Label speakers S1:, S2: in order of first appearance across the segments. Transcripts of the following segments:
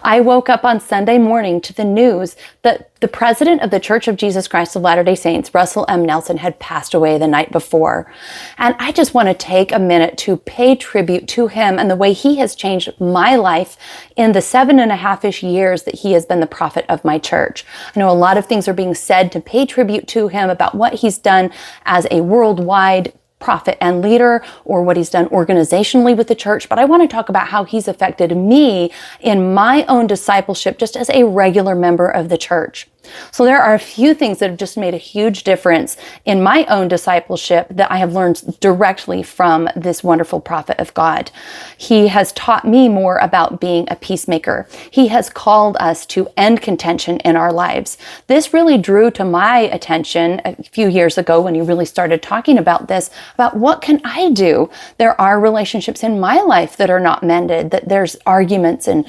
S1: I woke up on Sunday morning to the news that the president of the Church of Jesus Christ of Latter-day Saints, Russell M. Nelson, had passed away the night before. And I just want to take a minute to pay tribute to him and the way he has changed my life in the 7.5-ish years that he has been the prophet of my church. I know a lot of things are being said to pay tribute to him about what he's done as a worldwide prophet and leader, or what he's done organizationally with the church, but I want to talk about how he's affected me in my own discipleship just as a regular member of the church. So there are a few things that have just made a huge difference in my own discipleship that I have learned directly from this wonderful prophet of God. He has taught me more about being a peacemaker. He has called us to end contention in our lives. This really drew to my attention a few years ago when he really started talking about this, about what can I do? There are relationships in my life that are not mended, that there's arguments and,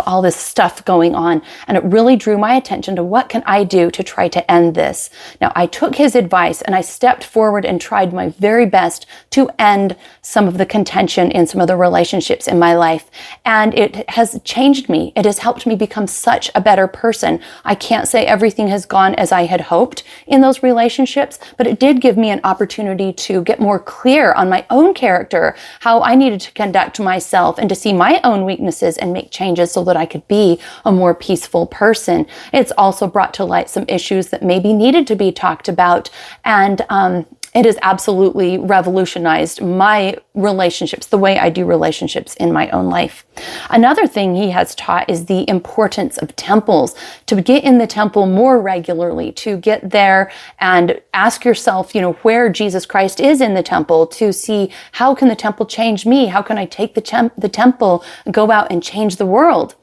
S1: all this stuff going on. And it really drew my attention to what can I do to try to end this? Now, I took his advice and I stepped forward and tried my very best to end some of the contention in some of the relationships in my life. And it has changed me. It has helped me become such a better person. I can't say everything has gone as I had hoped in those relationships, but it did give me an opportunity to get more clear on my own character, how I needed to conduct myself and to see my own weaknesses and make changes so that I could be a more peaceful person. It's also brought to light some issues that maybe needed to be talked about, and it has absolutely revolutionized my relationships, the way I do relationships in my own life. Another thing he has taught is the importance of temples, to get in the temple more regularly, to get there and ask yourself, where Jesus Christ is in the temple, to see how can the temple change me? How can I take the temple and go out and change the world?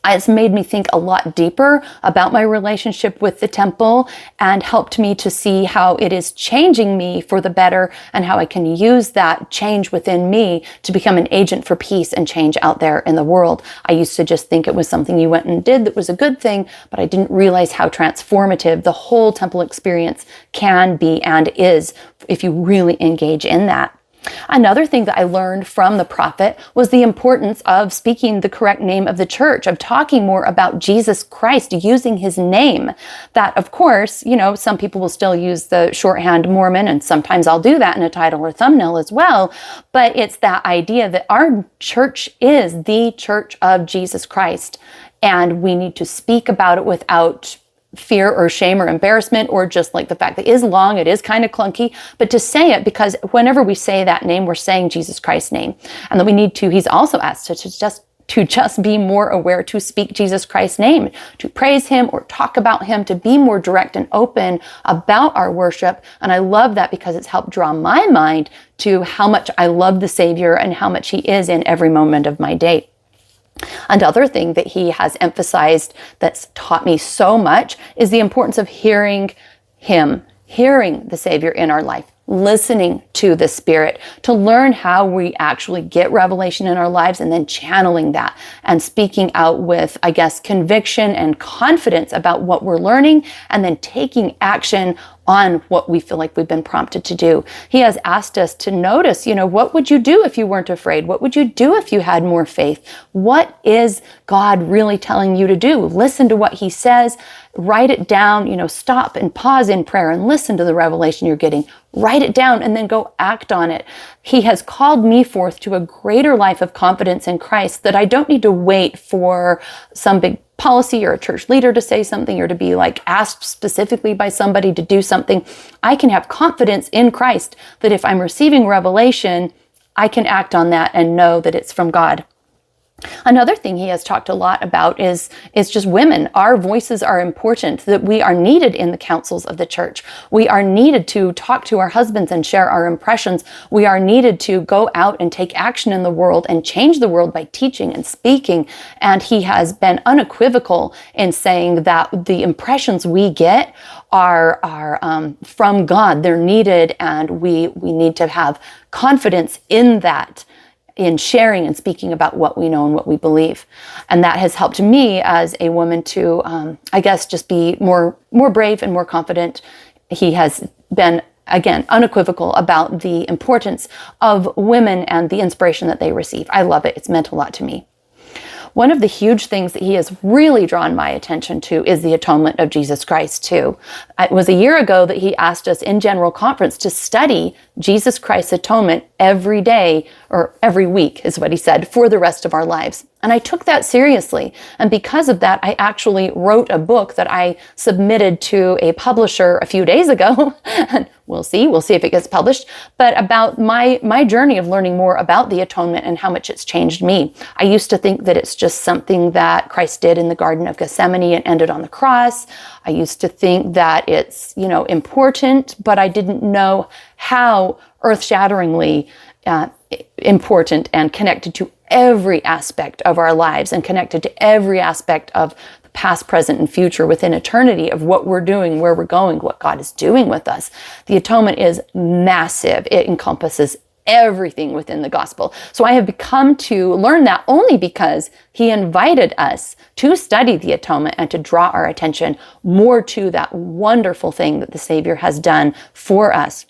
S1: It's made me think a lot deeper about my relationship with the temple and helped me to see how it is changing me for the better and how I can use that change within me to become an agent for peace and change out there in the world. I used to just think it was something you went and did that was a good thing, but I didn't realize how transformative the whole temple experience can be and is if you really engage in that. Another thing that I learned from the prophet was the importance of speaking the correct name of the church, of talking more about Jesus Christ, using his name. That, of course, some people will still use the shorthand Mormon, and sometimes I'll do that in a title or thumbnail as well. But it's that idea that our church is the church of Jesus Christ, and we need to speak about it without fear or shame or embarrassment, or just like the fact that it is long, it is kind of clunky, but to say it, because whenever we say that name, we're saying Jesus Christ's name. And that we need to, he's also asked us to just be more aware, to speak Jesus Christ's name, to praise him or talk about him, to be more direct and open about our worship. And I love that because it's helped draw my mind to how much I love the Savior and how much he is in every moment of my day. Another thing that he has emphasized that's taught me so much is the importance of hearing him, hearing the Savior in our life, listening to the Spirit, to learn how we actually get revelation in our lives and then channeling that and speaking out with, conviction and confidence about what we're learning, and then taking action on what we feel like we've been prompted to do. He has asked us to notice, what would you do if you weren't afraid? What would you do if you had more faith? What is God really telling you to do? Listen to what he says, write it down, stop and pause in prayer and listen to the revelation you're getting. Write it down and then go act on it. He has called me forth to a greater life of confidence in Christ, that I don't need to wait for some big policy or a church leader to say something or to be asked specifically by somebody to do something. I can have confidence in Christ that if I'm receiving revelation, I can act on that and know that it's from God. Another thing he has talked a lot about is just women. Our voices are important, that we are needed in the councils of the church. We are needed to talk to our husbands and share our impressions. We are needed to go out and take action in the world and change the world by teaching and speaking. And he has been unequivocal in saying that the impressions we get are from God. They're needed, and we need to have confidence in that, in sharing and speaking about what we know and what we believe. And that has helped me as a woman to, just be more brave and more confident. He has been, again, unequivocal about the importance of women and the inspiration that they receive. I love it. It's meant a lot to me. One of the huge things that he has really drawn my attention to is the atonement of Jesus Christ too. It was a year ago that he asked us in General Conference to study Jesus Christ's atonement every day, or every week is what he said, for the rest of our lives. And I took that seriously. And because of that, I actually wrote a book that I submitted to a publisher a few days ago. And we'll see if it gets published, but about my journey of learning more about the atonement and how much it's changed me. I used to think that it's just something that Christ did in the Garden of Gethsemane and ended on the cross. I used to think that it's, important, but I didn't know how earth-shatteringly important and connected to every aspect of our lives and connected to every aspect of the past, present, and future within eternity of what we're doing, where we're going, what God is doing with us. The atonement is massive. It encompasses everything within the gospel. So I have come to learn that only because he invited us to study the atonement and to draw our attention more to that wonderful thing that the Savior has done for us.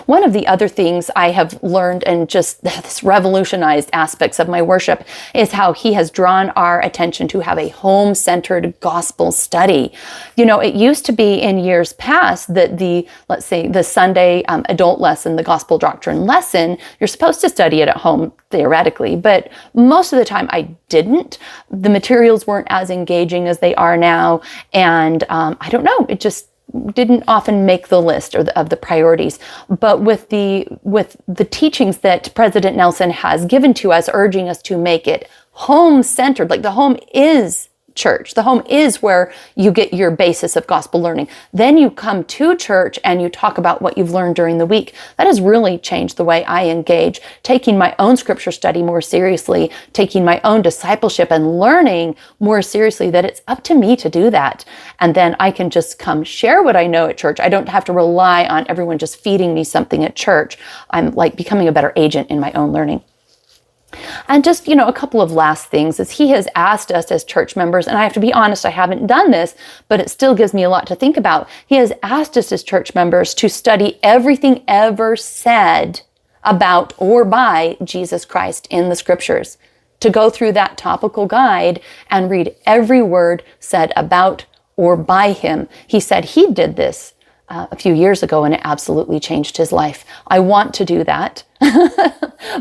S1: One of the other things I have learned, and just this revolutionized aspects of my worship, is how he has drawn our attention to have a home-centered gospel study. It used to be in years past that let's say the Sunday adult lesson, the gospel doctrine lesson, you're supposed to study it at home theoretically, but most of the time I didn't. The materials weren't as engaging as they are now, and I don't know, it just didn't often make the list of the priorities. But with the teachings that President Nelson has given to us, urging us to make it home-centered, like the home is church. The home is where you get your basis of gospel learning. Then you come to church and you talk about what you've learned during the week. That has really changed the way I engage, taking my own scripture study more seriously, taking my own discipleship and learning more seriously, that it's up to me to do that. And then I can just come share what I know at church. I don't have to rely on everyone just feeding me something at church. I'm like becoming a better agent in my own learning. And just, a couple of last things is he has asked us as church members, and I have to be honest, I haven't done this, but it still gives me a lot to think about. He has asked us as church members to study everything ever said about or by Jesus Christ in the scriptures, to go through that topical guide and read every word said about or by him. He said he did this a few years ago, and it absolutely changed his life. I want to do that.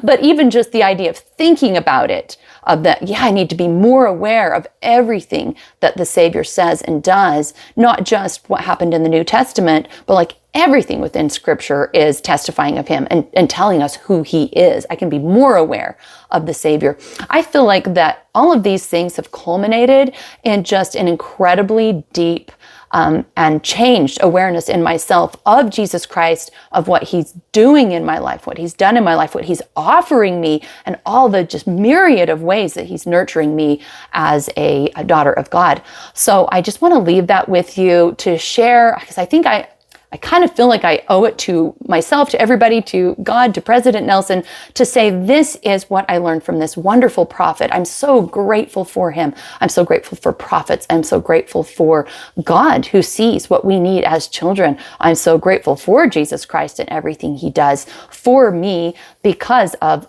S1: But even just the idea of thinking about it, I need to be more aware of everything that the Savior says and does, not just what happened in the New Testament, but like everything within Scripture is testifying of him and telling us who he is. I can be more aware of the Savior. I feel like that all of these things have culminated in just an incredibly deep and changed awareness in myself of Jesus Christ, of what he's doing in my life, what he's done in my life, what he's offering me, and all the just myriad of ways that he's nurturing me as a daughter of God. So I just want to leave that with you to share, because I think I kind of feel like I owe it to myself, to everybody, to God, to President Nelson, to say, this is what I learned from this wonderful prophet. I'm so grateful for him. I'm so grateful for prophets. I'm so grateful for God, who sees what we need as children. I'm so grateful for Jesus Christ and everything he does for me because of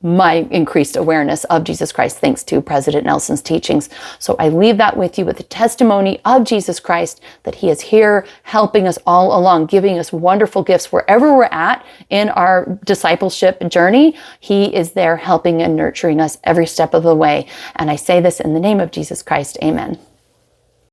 S1: my increased awareness of Jesus Christ, thanks to President Nelson's teachings. So I leave that with you with the testimony of Jesus Christ, that he is here helping us all along, giving us wonderful gifts wherever we're at in our discipleship journey. He is there helping and nurturing us every step of the way. And I say this in the name of Jesus Christ. Amen.